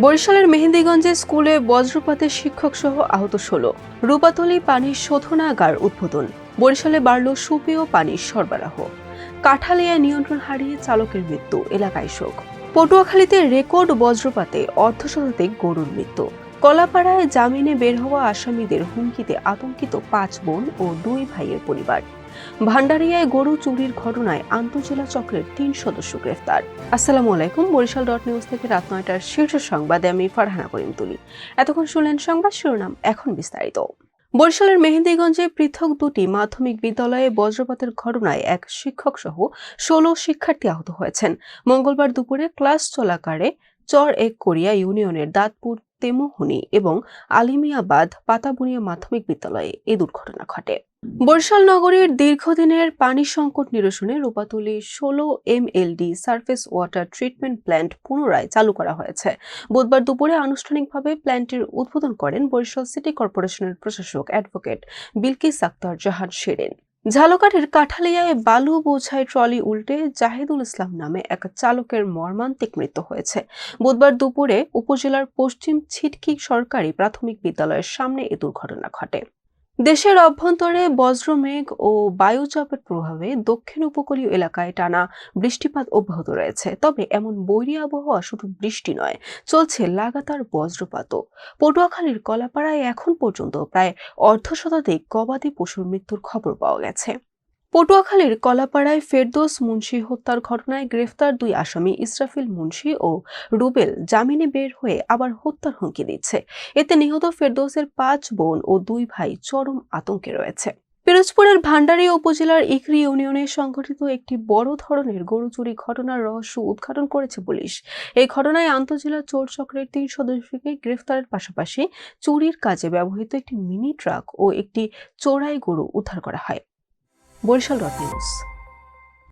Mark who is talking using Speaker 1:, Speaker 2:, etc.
Speaker 1: বরিশালের মেহেন্দিগঞ্জে স্কুলে বজ্রপাতে শিক্ষক সহ আহত 16। রূপাতলী পানির শোধনাগার উদ্বোধন। বরিশালে বাড়ল সুপেয় পানির সরবরাহ। কাঠালিয়ায় নিয়ন্ত্রণ হারিয়ে চালকের মৃত্যু, এলাকায় শোক। পটুয়াখালীতে রেকর্ড বজ্রপাতে অর্ধশতাধিক গরুর মৃত্যু। কলাপাড়ায় জামিনে বের হওয়া আসামিদের হুমকিতে আতঙ্কিত 5 বোন ও 2 ভাইয়ের পরিবার। ভান্ডারিয়ায় গরু চুরির ঘটনায় আন্তঃজেলা চক্রের 3 সদস্য গ্রেফতার। আসসালামু আলাইকুম। বরিশাল নিউজ থেকে রাত 9টার শীর্ষ সংবাদে আমি ফারহানা করিম তুলি। এতক্ষণ শুনলেন সংবাদ শিরোনাম, এখন বিস্তারিত। বরিশালের মেহেন্দিগঞ্জে পৃথক 2টি মাধ্যমিক বিদ্যালয়ে বজ্রপাতের ঘটনায় এক শিক্ষক সহ 16 শিক্ষার্থী আহত হয়েছেন। মঙ্গলবার দুপুরে ক্লাস চলাকালে চর এক কোরিয়া ইউনিয়নের দাঁতপুর তেমোহনী এবং আলিমিয়াবাদ পাতাবুনিয়া মাধ্যমিক বিদ্যালয়ে এই দুর্ঘটনা ঘটে। বরিশাল নগরীর দীর্ঘদিনের পানি সংকট নিরসনে Rupatali 16 MLD surface water treatment plant পুনরায় চালু করা হয়েছে। বুধবার দুপুরে আনুষ্ঠানিকভাবে প্ল্যান্টের উদ্বোধন করেন বরিশাল সিটি কর্পোরেশনের প্রশাসক অ্যাডভোকেট বিলকিস আক্তার জাহান শিরিন। ঝালকাঠির কাঠালিয়ায় বালু বোঝাই ট্রলি উল্টে জাহিদুল ইসলাম নামে এক চালকের মর্মান্তিক মৃত্যু হয়েছে। বুধবার দুপুরে উপজেলার পশ্চিম ছিটকি সরকারি প্রাথমিক বিদ্যালয়ের সামনে এই দুর্ঘটনা ঘটে। দেশের অভ্যন্তরে বজ্রমেঘ ও বায়ুচাপের প্রভাবে দক্ষিণ উপকূলীয় এলাকায় টানা বৃষ্টিপাত অব্যাহত রয়েছে। তবে এমন বৈরী আবহাওয়া শুধু বৃষ্টি নয়, চলছে লাগাতার বজ্রপাতও। পটুয়াখালীর কলাপাড়ায় এখন পর্যন্ত প্রায় অর্ধশতাধিক গবাদি পশুর মৃত্যুর খবর পাওয়া গেছে। পটুয়াখালীর কলাপাড়ায় ফেরদৌস মুন্সি হত্যার ঘটনায় গ্রেফতার 2 আসামি ইসরাফিল মুন্সি ও রুবেল জামিনে বের হয়ে আবার হত্যার হুমকি দিচ্ছে। এতে নিহত ফেরদৌসের 5 বোন ও 2 ভাই চরম আতঙ্কে রয়েছে। পিরোজপুরের ভান্ডারিয়া উপজেলার ইকরি ইউনিয়নে সংঘটিত একটি বড় ধরনের গরু চুরি ঘটনার রহস্য উদ্ঘাটন করেছে পুলিশ। এই ঘটনায় আন্তঃজেলা চোর চক্রের 3 সদস্যকে গ্রেফতারের পাশাপাশি চুরির কাজে ব্যবহৃত একটি মিনি ট্রাক ও একটি চোরাই গরু উদ্ধার করা হয়। বরিশাল নিউজ।